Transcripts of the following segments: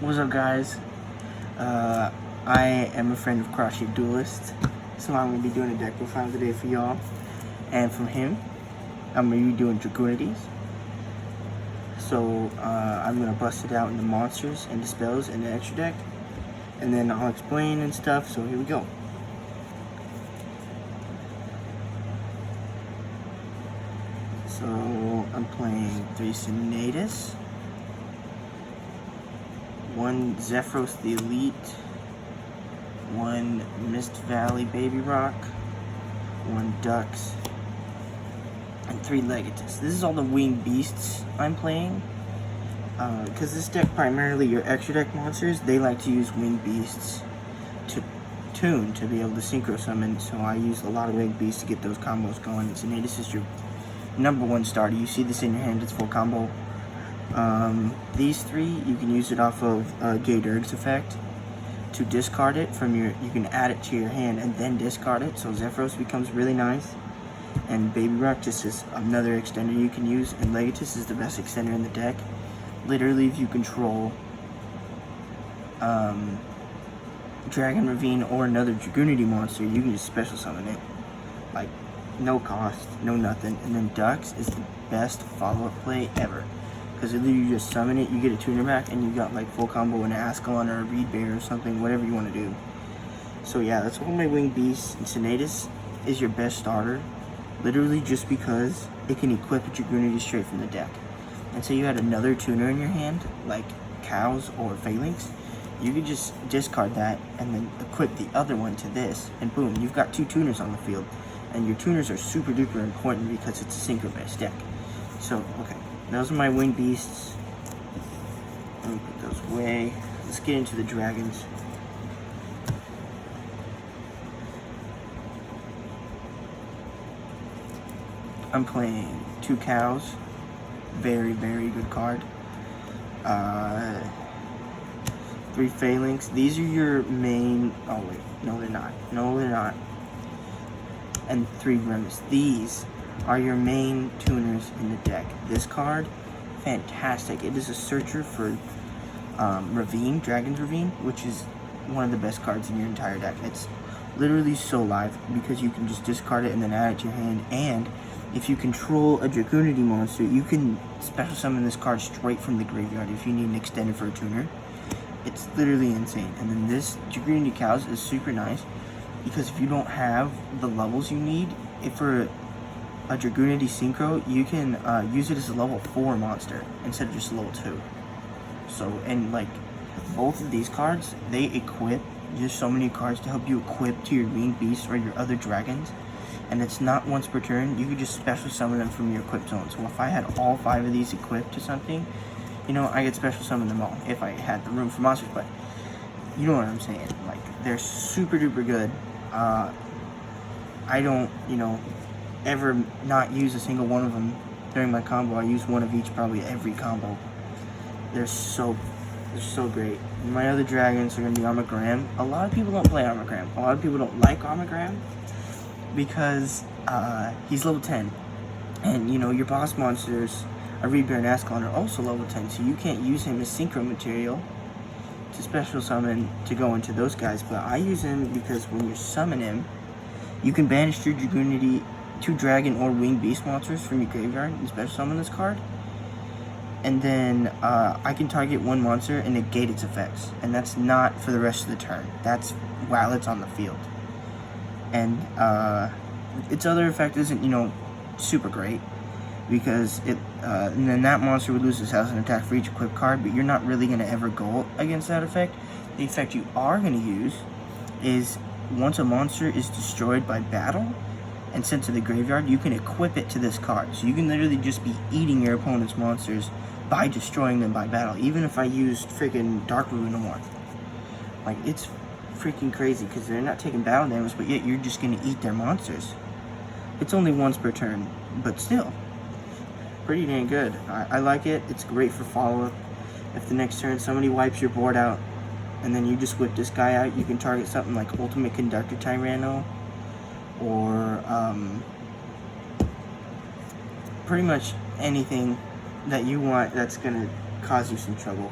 What's up, guys? I am a friend of Cross-Shaped Duelist, so I'm going to be doing a deck profile today for y'all. And from him, I'm going to be doing Dragunities. So I'm going to bust it out into monsters and spells in the extra deck, and then I'll explain and stuff, so here we go. So I'm playing 3 Senatus, 1 Zephyros the Elite, 1 Mist Valley Baby Rock, 1 Dux, and 3 Legatus. This is all the winged beasts I'm playing. Because this deck, primarily your extra deck monsters, they like to use winged beasts to tune to be able to synchro summon. So I use a lot of winged beasts to get those combos going. And Senatus is your #1 starter. You see this in your hand, it's full combo. These 3, you can use it off of Gate Erg's effect to discard it from your, you can add it to your hand and then discard it, so Zephyros becomes really nice. And Baby Rock just is another extender you can use, and Legatus is the best extender in the deck. Literally, if you control Dragon Ravine or another Dragunity monster, you can just special summon it. Like, no cost, no nothing. And then Dux is the best follow-up play ever. Because either you just summon it, you get a tuner back, and you got like full combo in an Ascalon or a Reed Bear or something, whatever you want to do. So yeah, that's one of my winged beasts. And Senatus is your best starter, literally just because it can equip a Dragunity straight from the deck. And say you had another tuner in your hand, like Cows or Phalanx, you could just discard that and then equip the other one to this, and boom, you've got 2 tuners on the field. And your tuners are super duper important because it's a synchro-based deck. So, okay. Those are my winged beasts. Let me put those away. Let's get into the dragons. I'm playing 2 Cows. Very, very good card. 3 Phalanx. These are your main... Oh, wait. No, they're not. No, they're not. And 3 Grimace. These are your main tuners in the deck. This card, fantastic. It is a searcher for Ravine, Dragon's Ravine, which is one of the best cards in your entire deck. It's literally so live because you can just discard it and then add it to your hand. And if you control a Dragunity monster, you can special summon this card straight from the graveyard if you need an extender for a tuner. It's literally insane. And then this Dragunity Cows is super nice because if you don't have the levels you need, if for a Dragunity Synchro, you can use it as a level 4 monster instead of just level 2. So, and like, both of these cards, they equip. There's so many cards to help you equip to your winged beasts or your other dragons. And it's not once per turn, you could just special summon them from your equip zone. So if I had all 5 of these equipped to something, you know, I could special summon them all if I had the room for monsters. But you know what I'm saying, like, they're super duper good. I don't, you know, ever not use a single one of them during my combo. I use one of each probably every combo. They're so great. My other dragons are going to be Armagram. A lot of people don't play Armagram. A lot of people don't like Armagram because he's level 10. And, you know, your boss monsters, a Reed Bear and Ascalon, are also level 10, so you can't use him as synchro material to special summon to go into those guys. But I use him because when you summon him, you can banish your Dragunity 2 dragon or winged beast monsters from your graveyard and special summon this card. And then I can target 1 monster and negate its effects. And that's not for the rest of the turn. That's while it's on the field. And its other effect isn't, you know, super great. Because it, and then that monster would lose its house and attack for each equipped card. But you're not really going to ever go against that effect. The effect you are going to use is once a monster is destroyed by battle and sent to the graveyard, you can equip it to this card. So you can literally just be eating your opponent's monsters by destroying them by battle. Even if I used freaking Dark Ruin. Like, it's freaking crazy because they're not taking battle damage, but yet you're just going to eat their monsters. It's only once per turn, but still, pretty dang good. I like it. It's great for follow-up. If the next turn somebody wipes your board out, and then you just whip this guy out, you can target something like Ultimate Conductor Tyranno, or pretty much anything that you want that's gonna cause you some trouble.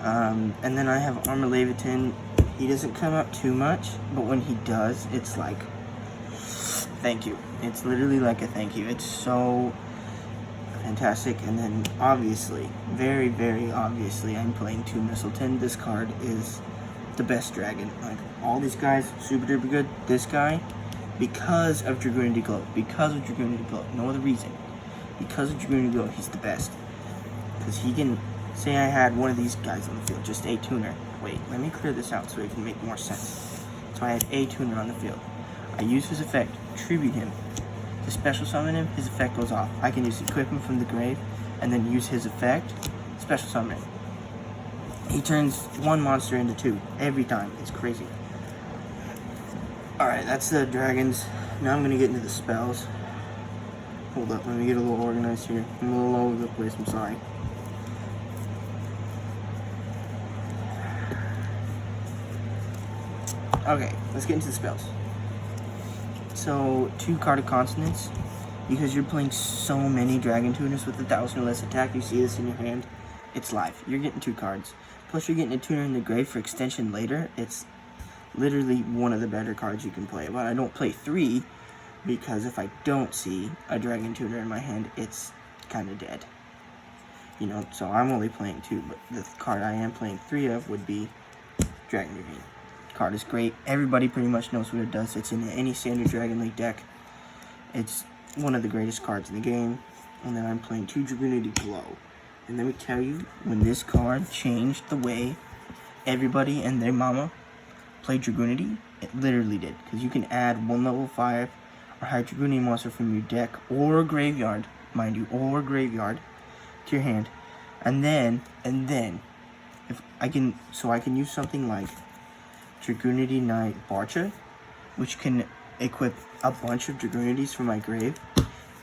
And then I have Armor Leviathan. He doesn't come up too much, but when he does, it's like, thank you. It's literally like a thank you. It's so fantastic. And then obviously, very, very obviously, I'm playing 2 Mistleton. This card is the best dragon. Like, all these guys, super duper good. This guy, because of Dragunity Glow. Because of Dragunity Glow. No other reason. Because of Dragunity Glow, he's the best. Because he can, say I had one of these guys on the field, just a tuner. Wait, let me clear this out so it can make more sense. So I have a tuner on the field. I use his effect, tribute him. To special summon him, his effect goes off. I can just equip him from the grave, and then use his effect, special summon him. He turns 1 monster into 2 every time. It's crazy. Alright, that's the dragons. Now I'm going to get into the spells. Hold up, let me get a little organized here. I'm a little all over the place, I'm sorry. Okay, let's get into the spells. So, 2 Card of Consonants. Because you're playing so many Dragon Tuners with 1,000 or less attack, you see this in your hand, it's live. You're getting 2 cards. Plus, you're getting a tuner in the grave for extension later. It's literally one of the better cards you can play. But I don't play 3, because if I don't see a Dragon Tuner in my hand, it's kind of dead. You know, so I'm only playing 2, but the card I am playing 3 of would be Dragunity. Card is great. Everybody pretty much knows what it does. It's in any standard Dragon League deck. It's one of the greatest cards in the game. And then I'm playing 2 Dragunity Glow. And let me tell you, when this card changed the way everybody and their mama played Dragunity, it literally did. Because you can add 1 level 5 or higher Dragunity monster from your deck or graveyard, mind you, or graveyard to your hand. And then if I can use something like Dragunity Knight Barcha, which can equip a bunch of Dragunities from my grave,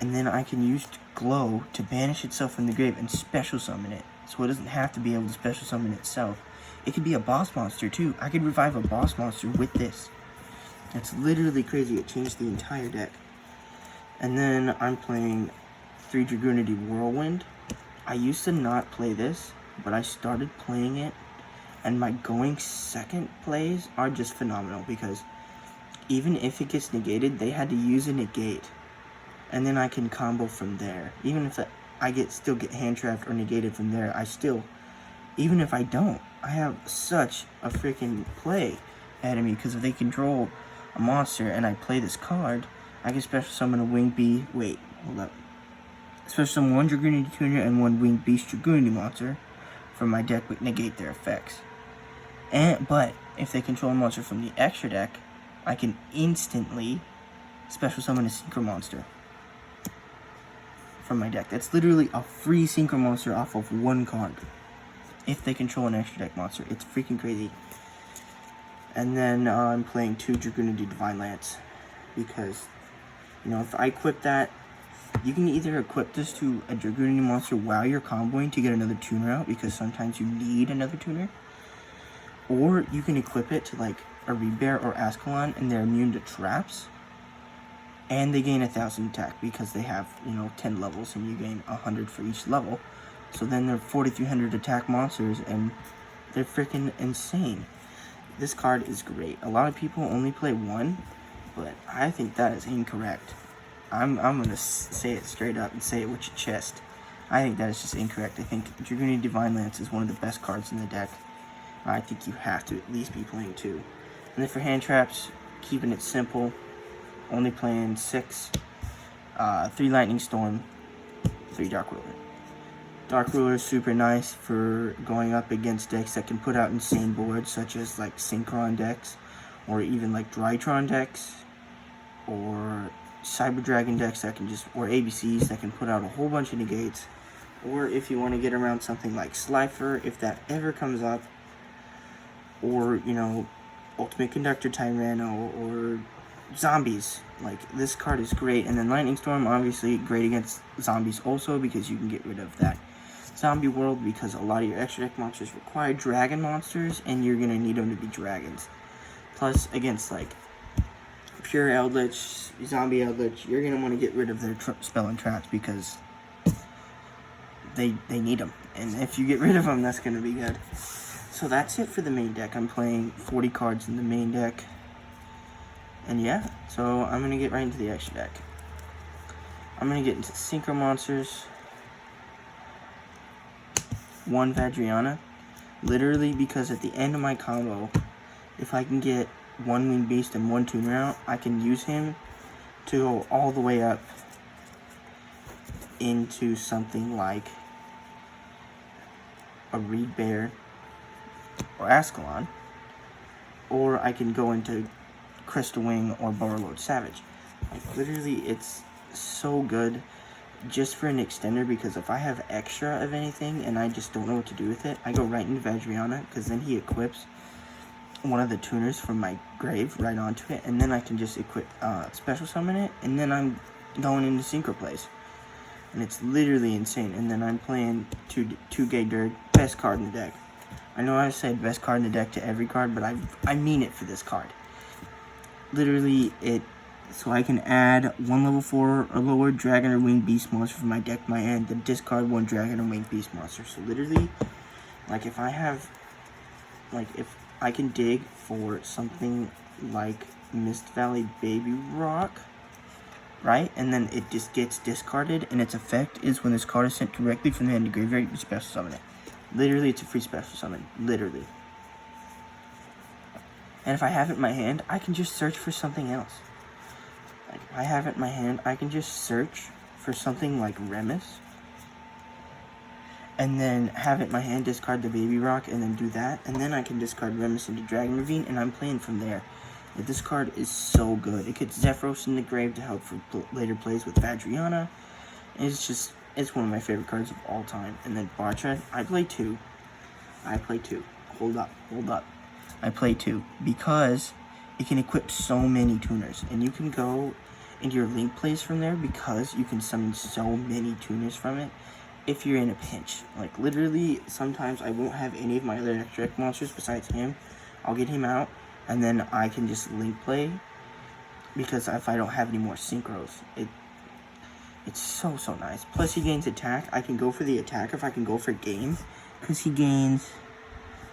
and then I can use Glow to banish itself from the grave and special summon it, so it doesn't have to be able to special summon itself. It could be a boss monster too. I could revive a boss monster with this. It's literally crazy. It changed the entire deck. And then I'm playing 3 Dragunity Whirlwind. I used to not play this, but I started playing it, and my going second plays are just phenomenal, because even if it gets negated, they had to use a negate, and then I can combo from there. Even if I still get hand trapped or negated from there, even if I don't, I have such a freaking play ahead of me, because if they control a monster and I play this card, I can special summon a Winged Bee. Wait, hold up. Special summon 1 Dragunity Tuner and 1 Winged Beast Dragunity monster from my deck, but negate their effects. But if they control a monster from the extra deck, I can instantly special summon a Synchro monster from my deck. That's literally a free Synchro monster off of 1 card if they control an extra deck monster. It's freaking crazy. And then I'm playing 2 Dragunity Divine Lance, because, you know, if I equip that, you can either equip this to a Dragunity monster while you're comboing to get another tuner out, because sometimes you need another tuner, or you can equip it to like a Rebear or Ascalon, and they're immune to traps, and they gain 1,000 attack because they have, you know, 10 levels, and you gain 100 for each level. So then they're 4,300 attack monsters, and they're freaking insane. This card is great. A lot of people only play 1, but I think that is incorrect. I'm gonna say it straight up and say it with your chest. I think that is just incorrect. I think Dragunity Divine Lance is one of the best cards in the deck. I think you have to at least be playing 2. And then for hand traps, keeping it simple, only playing 6, 3 Lightning Storm, 3 Dark Ruler. Dark Ruler is super nice for going up against decks that can put out insane boards, such as like Synchron decks, or even like Drytron decks, or Cyber Dragon decks that can just, or ABCs that can put out a whole bunch of negates. Or if you want to get around something like Slifer, if that ever comes up, or, you know, Ultimate Conductor Tyranno, or zombies. Like, this card is great. And then Lightning Storm, obviously great against zombies also, because you can get rid of that zombie world, because a lot of your extra deck monsters require dragon monsters, and you're going to need them to be dragons. Plus, against, like, pure Eldritch, zombie Eldritch, you're going to want to get rid of their spell and traps, because they need them. And if you get rid of them, that's going to be good. So that's it for the main deck. I'm playing 40 cards in the main deck. And yeah, so I'm going to get right into the extra deck. I'm going to get into Synchro Monsters. 1 Vadriana. Literally because at the end of my combo, if I can get 1 Winged Beast and 1 Tuner out, I can use him to go all the way up into something like a Reed Bear or Ascalon, or I can go into Crystal Wing or Borrelord Savage. Like, literally, it's so good just for an extender, because if I have extra of anything and I just don't know what to do with it, I go right into Vadriana, because then he equips one of the tuners from my grave right onto it, and then I can just equip special summon it, and then I'm going into synchro plays. And it's literally insane. And then I'm playing two Gay Dirg, best card in the deck. I know I said best card in the deck to every card, but I mean it for this card. Literally, so I can add 1 level 4 or lower dragon or winged beast monster from my deck my end, then discard 1 dragon or winged beast monster. So literally, like if I can dig for something like Mist Valley Baby Rock, right? And then it just gets discarded, and its effect is when this card is sent directly from the hand to graveyard, you special summon it. Literally, it's a free special summon. Literally. And if I have it in my hand, I can just search for something else. Like, if I have it in my hand, I can just search for something like Remus, and then have it in my hand, discard the Baby Rock, and then do that, and then I can discard Remus into Dragon Ravine, and I'm playing from there. This card is so good. It gets Zephyros in the grave to help for later plays with Vadriana. It's one of my favorite cards of all time. And then Bartred, I play 2. Hold up. I play 2 because it can equip so many tuners, and you can go into your link plays from there because you can summon so many tuners from it if you're in a pinch. Like, literally, sometimes I won't have any of my other extra deck monsters besides him. I'll get him out, and then I can just link play, because if I don't have any more synchros, it's so nice. Plus he gains attack. I can go for the attack if I can go for game, because he gains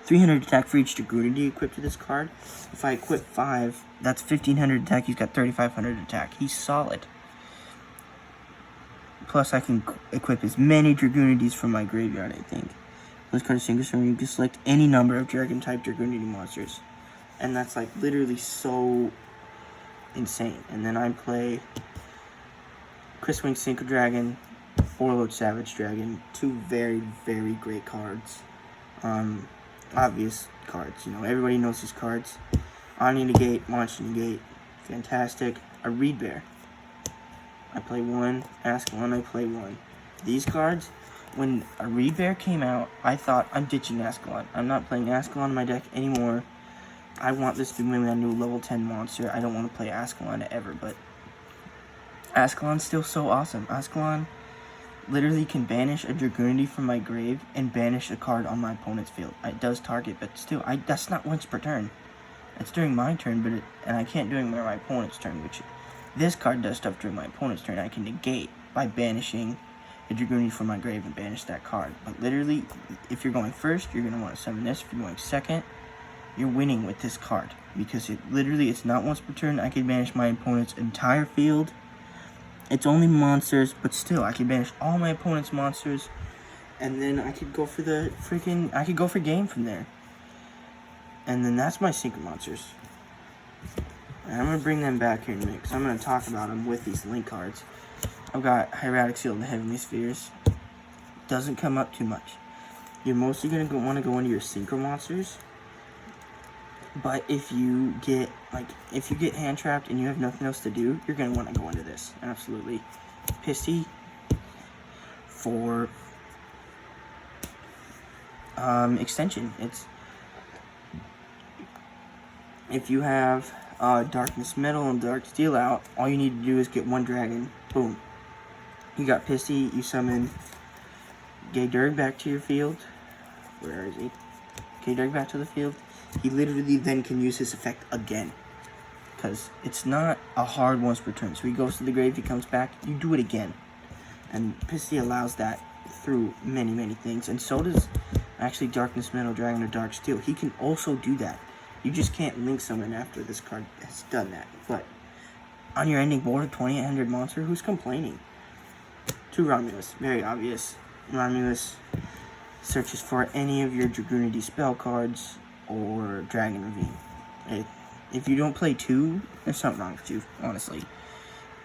300 attack for each Dragunity equipped to this card. If I equip 5, that's 1500 attack. He's got 3500 attack. He's solid. Plus I can equip as many Dragunities from my graveyard, I think. This card is single summon. You can select any number of dragon type Dragunity monsters. And that's like literally so insane. And then I play Chris Wing Synchro Dragon, Borrelord Savage Dragon. 2 very, very great cards. Obvious cards. You know, everybody knows these cards. Ani Negate, Monster Negate. Fantastic. A Reed Bear. I play 1. Ascalon, I play 1. These cards, when a Reed Bear came out, I thought, I'm ditching Ascalon. I'm not playing Ascalon in my deck anymore. I want this to be my new level 10 monster. I don't want to play Ascalon ever, but Ascalon's still so awesome. Ascalon literally can banish a Dragunity from my grave and banish a card on my opponent's field. It does target, but still, that's not once per turn. It's during my turn, and I can't do it during my opponent's turn, which this card does stuff during my opponent's turn. I can negate by banishing a Dragunity from my grave and banish that card. But literally, if you're going first, you're going to want to summon this. If you're going second, you're winning with this card, because it's not once per turn. I can banish my opponent's entire field. It's only monsters, but still, I can banish all my opponent's monsters, and then I could go for I could go for game from there. And then that's my Synchro Monsters. And I'm going to bring them back here in a minute, because I'm going to talk about them with these link cards. I've got Hieratic Seal of the Heavenly Spheres. Doesn't come up too much. You're mostly going to want to go into your Synchro Monsters. But if you get hand trapped and you have nothing else to do, you're going to want to go into this. Absolutely. Pissy for extension. If you have Darkness Metal and Dark Steel out, all you need to do is get 1 dragon. Boom. You got Pissy, you summon Gay Dirg back to your field. Where is he? Gay Dirg back to the field. He literally then can use his effect again, because it's not a hard once per turn. So he goes to the grave, he comes back, you do it again. And Pissy allows that through many things. And so does actually Darkness Metal, Dragon of Dark Steel. He can also do that. You just can't link summon after this card has done that. But on your ending board, a 2800 monster, who's complaining? 2 Romulus, very obvious. Romulus searches for any of your Dragunity spell cards or Dragon Ravine. If you don't play 2, there's something wrong with you, honestly.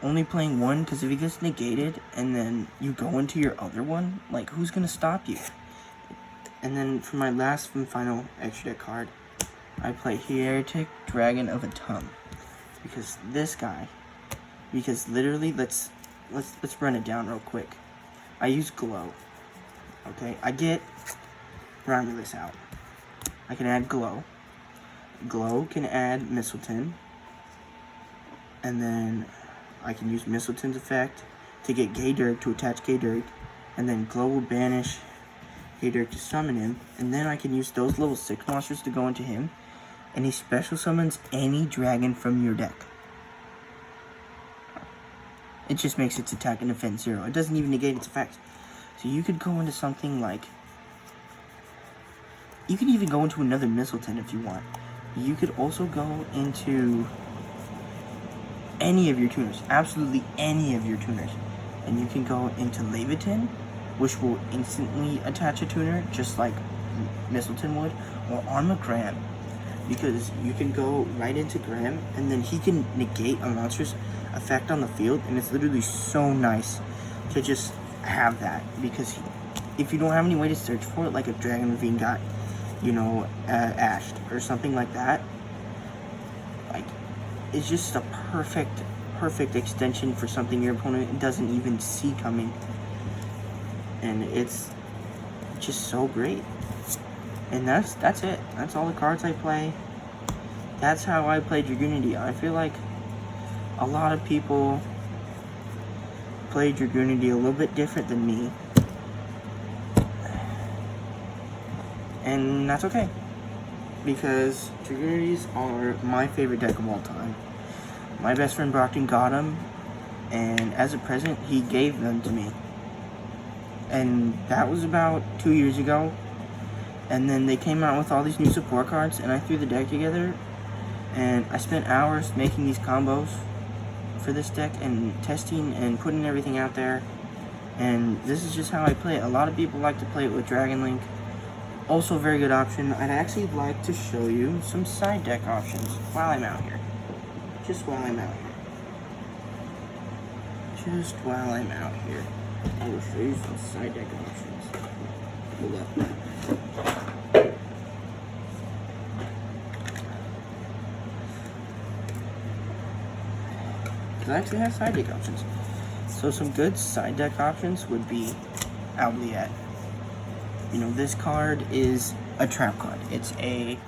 Only playing 1, because if he gets negated and then you go into your other one, like, who's going to stop you? And then for my last and final extra deck card, I play Heretic Dragon of Atum. Because this guy, literally, let's run it down real quick. I use Glow. Okay, I get Romulus out. I can add Glow. Glow can add Mistleton. And then I can use Mistleton's effect to get Gaydirk to attach Gaydirk. And then Glow will banish Gaydirk to summon him. And then I can use those level 6 monsters to go into him. And he special summons any dragon from your deck. It just makes its attack and defense 0. It doesn't even negate its effects. So you could go into something like... You could even go into another Mistleton if you want. You could also go into any of your tuners. Absolutely any of your tuners. And you can go into Leviathan, which will instantly attach a tuner, just like Mistleton would. Or Armagram, because you can go right into Graham, and then he can negate a monster's effect on the field, and it's literally so nice to just have that, because if you don't have any way to search for it, like if Dragon Ravine got, you know, ashed or something like that, like, it's just a perfect extension for something your opponent doesn't even see coming, and it's just so great. And that's it. That's all the cards I play. That's how I play Dragunity. I feel like a lot of people play Dragunity a little bit different than me. And that's okay. Because Dragunities are my favorite deck of all time. My best friend Brockton got them. And as a present, he gave them to me. And that was about 2 years ago. And then they came out with all these new support cards, and I threw the deck together, and I spent hours making these combos for this deck and testing and putting everything out there. And this is just how I play it. A lot of people like to play it with Dragon Link. Also a very good option. I'd actually like to show you some side deck options while I'm out here. Just while I'm out here. I will show you some side deck options. Hold up. I actually have side deck options. So some good side deck options would be Oubliette. You know, this card is a trap card. It's a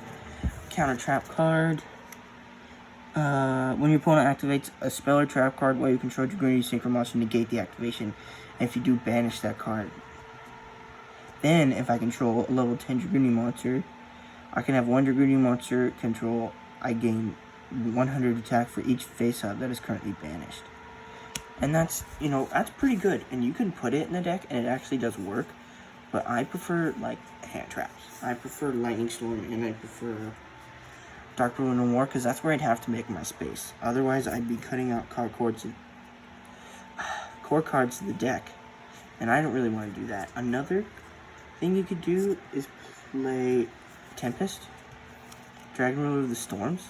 counter trap card. When your opponent activates a spell or trap card while you control Dragunity Synchro monster, negate the activation. And if you do, banish that card. Then, if I control a level 10 Dragunity monster, I can have one Dragunity monster control. I gain 100 attack for each face-up that is currently banished. And that's, you know, that's pretty good. And you can put it in the deck, and it actually does work. But I prefer, like, hand traps. I prefer Lightning Storm, and I prefer Dark Ruin and War, because that's where I'd have to make my space. Otherwise, I'd be cutting out core cards to the deck. And I don't really want to do that. Another thing you could do is play Tempest, Dragon Ruler of the Storms,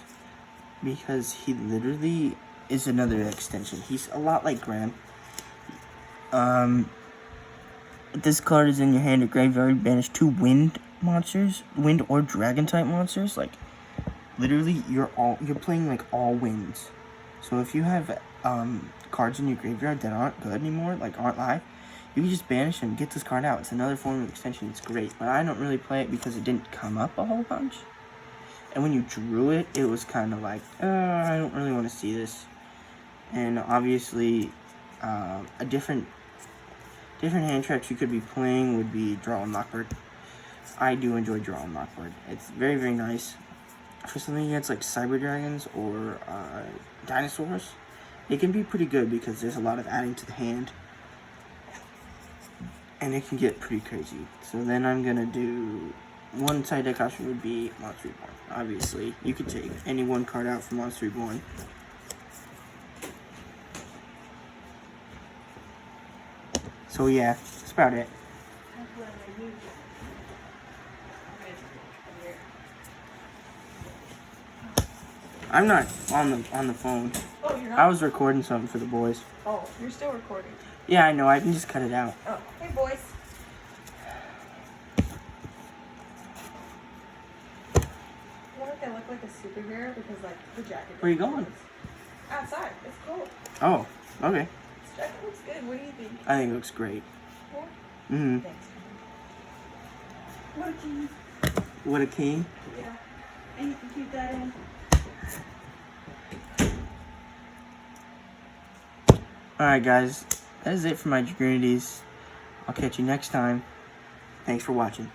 because he literally is another extension. He's a lot like Graham. This card is in your hand at graveyard. Banish 2 wind monsters, wind or dragon type monsters. Like, literally, you're playing like all winds. So if you have cards in your graveyard that aren't good anymore, like aren't live, you can just banish and get this card out. It's another form of extension. It's great, but I don't really play it because it didn't come up a whole bunch. And when you drew it, it was kind of like, I don't really want to see this. And obviously, a different hand traps you could be playing would be Draw and Lockbird. I do enjoy Draw and Lockbird. It's very, very nice. For something against like Cyber Dragons or Dinosaurs, it can be pretty good because there's a lot of adding to the hand. and it can get pretty crazy. So then I'm gonna do one side deck option would be Monster Reborn. Obviously, you could take any one card out from Monster Reborn. So yeah, that's about it. I'm not on the phone. Oh, you're not? I was recording something for the boys. Oh, you're still recording. Yeah, I know. I can just cut it out. Oh, hey boys. I wonder if they look like a superhero because like the jacket. Where are you going? Outside. It's cold. Oh, okay. This jacket looks good. What do you think? I think it looks great. Yeah? Mm-hmm. Thanks. What a king. What a king. Yeah. And you can keep that in. Alright guys, that is it for my Dragunities. I'll catch you next time. Thanks for watching.